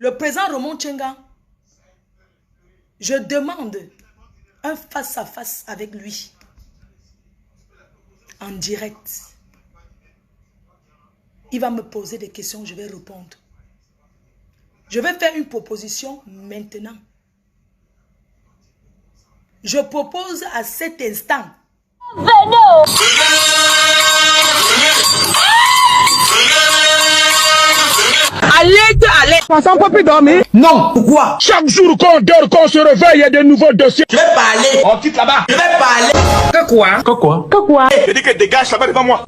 le président Raymond Tchenga, je demande un face-à-face avec lui. En direct. Il va me poser des questions, je vais répondre. Je vais faire une proposition maintenant. Je propose à cet instant. Allez. Pensons pas plus dormir? Non, pourquoi? Chaque jour qu'on dort, qu'on se réveille, il y a de nouveaux dossiers. Je vais parler. On quitte là-bas. Je vais parler. Que quoi? Que quoi? Que quoi? Je dis que dégage là-bas devant moi.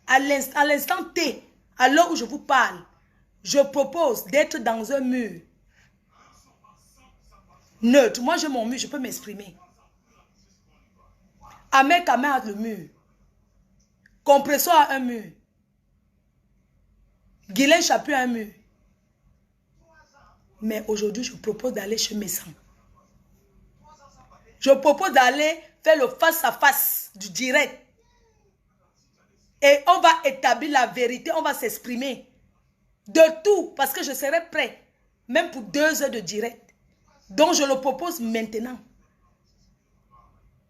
À l'instant T, à l'heure où je vous parle, je propose d'être dans un mur neutre. Moi, j'ai mon mur, je peux m'exprimer. Ahmed Kamel a le mur. Compressor a un mur. Guylaine Chapuis a un mur. Mais aujourd'hui, je propose d'aller chez Messan. Je propose d'aller faire le face-à-face du direct. Et on va établir la vérité, on va s'exprimer. De tout, parce que je serai prêt. Même pour 2 heures de direct. Donc je le propose maintenant.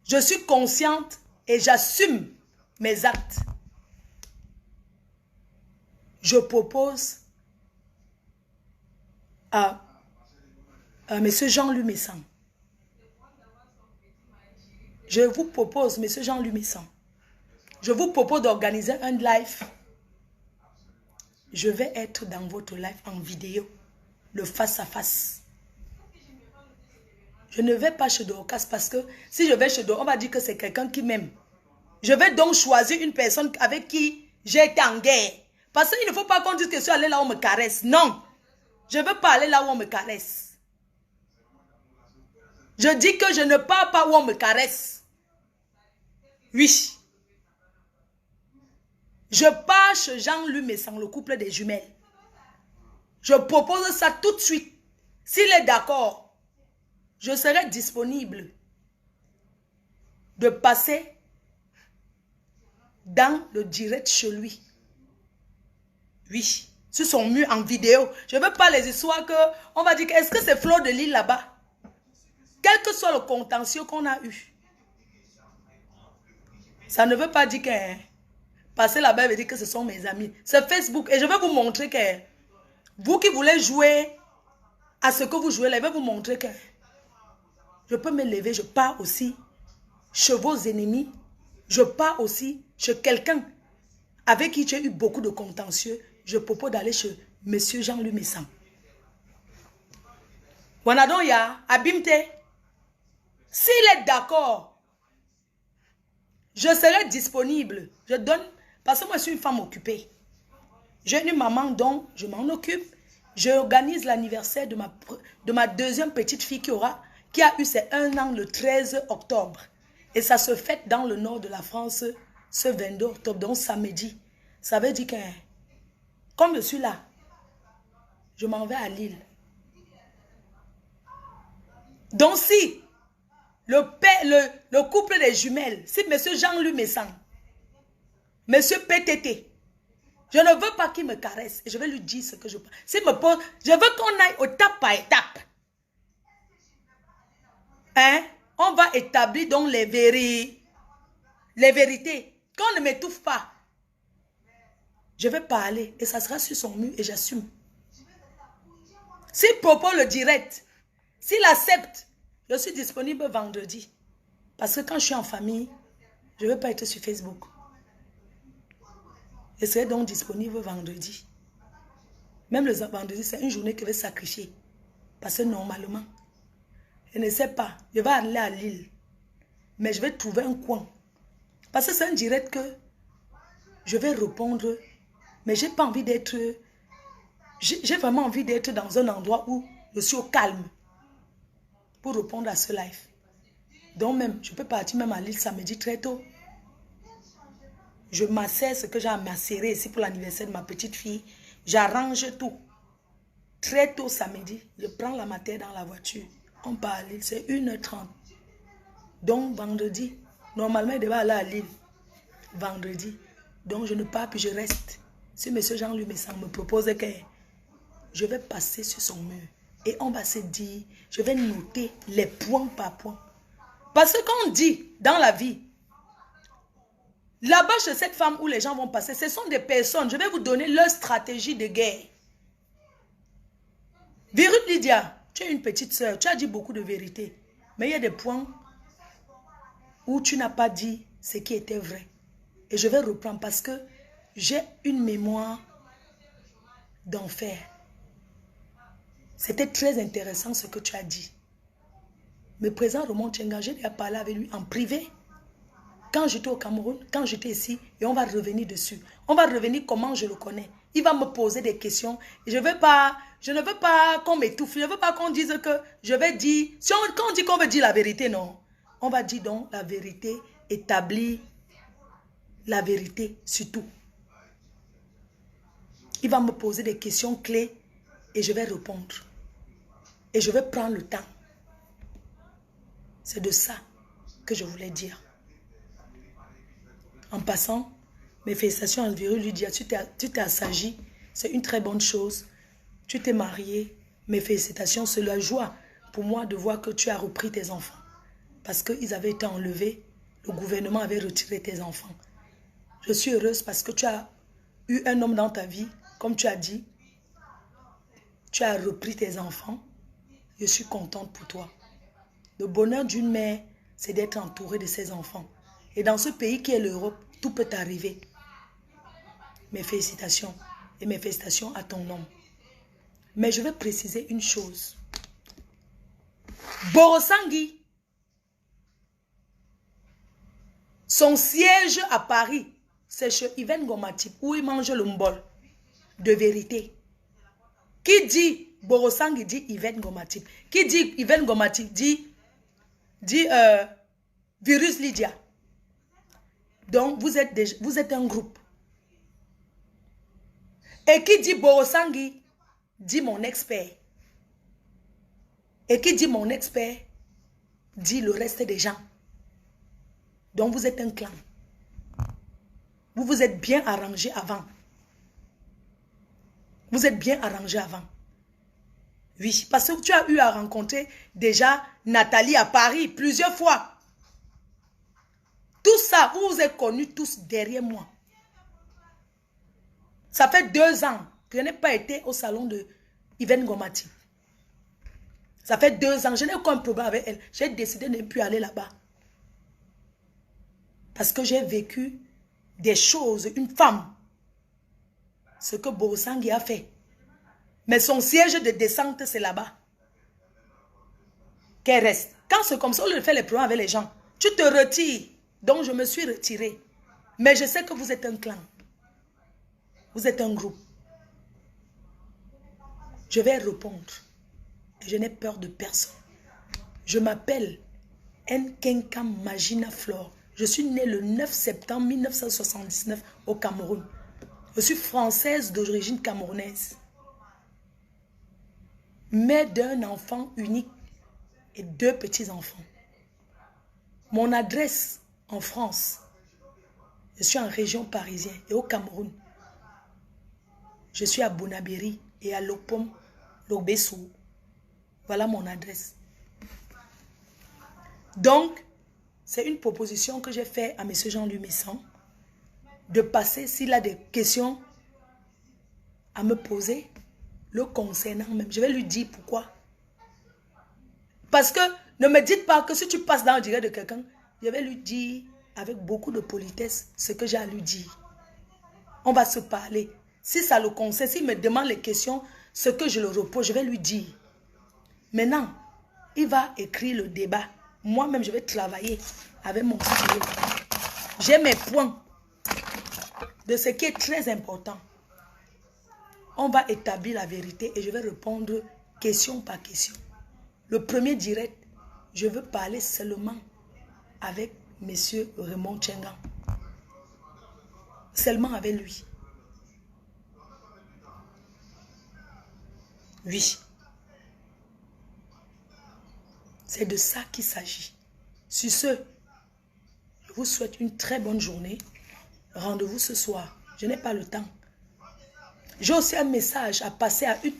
Je suis consciente et j'assume mes actes. Je propose à M. Jean-Louis Messan. Je vous propose, M. Jean-Louis Messan, je vous propose d'organiser un live. Je vais être dans votre live en vidéo, le face-à-face. Je ne vais pas chez Dorcas parce que si je vais chez Dorcas, on va dire que c'est quelqu'un qui m'aime. Je vais donc choisir une personne avec qui j'ai été en guerre. Parce qu'il ne faut pas qu'on dise que je suis allé là où on me caresse. Non. Je ne veux pas aller là où on me caresse. Je dis que je ne pars pas où on me caresse. Oui. Je pars chez Jean-Louis Messan, le couple des jumelles. Je propose ça tout de suite. S'il est d'accord, je serai disponible de passer dans le direct chez lui. Oui, sur son mur en vidéo. Je ne veux pas les histoires que on va dire que est-ce que c'est Fleur de Lille là-bas? Quel que soit le contentieux qu'on a eu. Ça ne veut pas dire que passer là-bas veut dire que ce sont mes amis. C'est Facebook. Et je vais vous montrer que vous qui voulez jouer à ce que vous jouez là, je vais vous montrer que je peux me lever, je pars aussi chez vos ennemis. Je pars aussi chez quelqu'un avec qui j'ai eu beaucoup de contentieux. Je propose d'aller chez M. Jean-Louis Messan. Wanadoya, Abimte, s'il est d'accord, je serai disponible. Je donne, parce que moi je suis une femme occupée. J'ai une maman dont je m'en occupe. J'organise l'anniversaire de ma 2e petite fille qui a eu ses 1 an le 13 octobre. Et ça se fête dans le nord de la France ce 22 octobre, donc samedi. Ça veut dire que, comme je suis là, je m'en vais à Lille. Donc si le couple des jumelles, si M. Jean-Louis Messan, M. PTT, je ne veux pas qu'il me caresse. Et je vais lui dire ce que je pense. S'il me pose, je veux qu'on aille étape par étape. Hein? On va établir donc les vérités. Qu'on ne m'étouffe pas. Je vais parler et ça sera sur son mur et j'assume. S'il propose le direct, s'il accepte, je suis disponible vendredi. Parce que quand je suis en famille, je ne veux pas être sur Facebook. Je serai donc disponible vendredi. Même le vendredi, c'est une journée que je vais sacrifier. Parce que normalement, je ne sais pas, je vais aller à Lille. Mais je vais trouver un coin. Parce que c'est un direct que je vais répondre. Mais je n'ai pas envie d'être... J'ai vraiment envie d'être dans un endroit où je suis au calme. Pour répondre à ce live. Donc même, je peux partir même à Lille samedi très tôt. Je m'assère ce que j'ai à m'asserer ici pour l'anniversaire de ma petite fille. J'arrange tout. Très tôt samedi, je prends la matière dans la voiture. On part à Lille, c'est 1h30. Donc vendredi, normalement il devait aller à Lille. Vendredi. Donc je ne pars puis je reste. si M. Jean-Louis Messang me propose que je vais passer sur son mur et on va se dire, je vais noter les points par point. Parce que quand on dit dans la vie, là-bas chez cette femme où les gens vont passer, ce sont des personnes, je vais vous donner leur stratégie de guerre. Virut Lydia, tu es une petite soeur, tu as dit beaucoup de vérité. Mais il y a des points où tu n'as pas dit ce qui était vrai. Et je vais reprendre parce que j'ai une mémoire d'enfer. C'était très intéressant ce que tu as dit. Mais président Raymond Tchenga, j'ai déjà parlé avec lui en privé. Quand j'étais au Cameroun, quand j'étais ici, et on va revenir dessus. On va revenir comment je le connais. Il va me poser des questions. Et je ne veux pas qu'on m'étouffe. Je ne veux pas qu'on dise que je vais dire... Quand on dit qu'on veut dire la vérité, non. On va dire donc la vérité, établir la vérité sur tout. Il va me poser des questions clés et je vais répondre. Et je vais prendre le temps. C'est de ça que je voulais dire. En passant, mes félicitations à Virut Lydia, tu t'es assagi, c'est une très bonne chose. Tu t'es marié, mes félicitations, c'est la joie pour moi de voir que tu as repris tes enfants. Parce qu'ils avaient été enlevés, le gouvernement avait retiré tes enfants. Je suis heureuse parce que tu as eu un homme dans ta vie, comme tu as dit. Tu as repris tes enfants. Je suis contente pour toi. Le bonheur d'une mère, c'est d'être entourée de ses enfants. Et dans ce pays qui est l'Europe, tout peut arriver. Mes félicitations. Et mes félicitations à ton homme. Mais je vais préciser une chose. Borosangui, son siège à Paris, c'est chez Yven Gomatip, où il mange le mbol de vérité. Qui dit Borosangui dit Yven Gomatip. Qui dit Yven Gomatip dit Virus Lydia. Donc, vous êtes un groupe. Et qui dit Borosangui dit mon expert. Et qui dit mon expert dit le reste des gens. Donc, vous êtes un clan. Vous vous êtes bien arrangé avant. Vous êtes bien arrangé avant. Oui, parce que tu as eu à rencontrer déjà Nathalie à Paris plusieurs fois. Tout ça, vous vous êtes connus tous derrière moi. Ça fait 2 ans que je n'ai pas été au salon de Yven Gomatip. Ça fait 2 ans, je n'ai aucun problème avec elle. J'ai décidé de ne plus aller là-bas. Parce que j'ai vécu des choses, une femme. Ce que Borosangui a fait. Mais son siège de descente, c'est là-bas. Qu'elle reste. Quand c'est comme ça, on le fait les problèmes avec les gens. Tu te retires. Donc, je me suis retirée. Mais je sais que vous êtes un clan. Vous êtes un groupe. Je vais répondre. Et je n'ai peur de personne. Je m'appelle Nkenka Magina Flore. Je suis née le 9 septembre 1979 au Cameroun. Je suis française d'origine camerounaise. Mère d'un enfant unique et 2 petits-enfants. Mon adresse en France, je suis en région parisienne et au Cameroun. Je suis à Bonabéry et à Lopom, Lobessou. Voilà mon adresse. Donc, c'est une proposition que j'ai faite à M. Jean-Louis Messang de passer, s'il a des questions à me poser, le concernant même. Je vais lui dire pourquoi. Parce que ne me dites pas que si tu passes dans le direct de quelqu'un, je vais lui dire avec beaucoup de politesse ce que j'ai à lui dire. On va se parler. Si ça le concerne, s'il me demande les questions, ce que je le repose, je vais lui dire. Maintenant, il va écrire le débat. Moi-même, je vais travailler avec mon stylo. J'ai mes points de ce qui est très important. On va établir la vérité et je vais répondre question par question. Le premier direct, je veux parler seulement avec M. Raymond Tchenga. Seulement avec lui. Oui. C'est de ça qu'il s'agit. Sur ce, je vous souhaite une très bonne journée. Rendez-vous ce soir. Je n'ai pas le temps. J'ai aussi un message à passer à une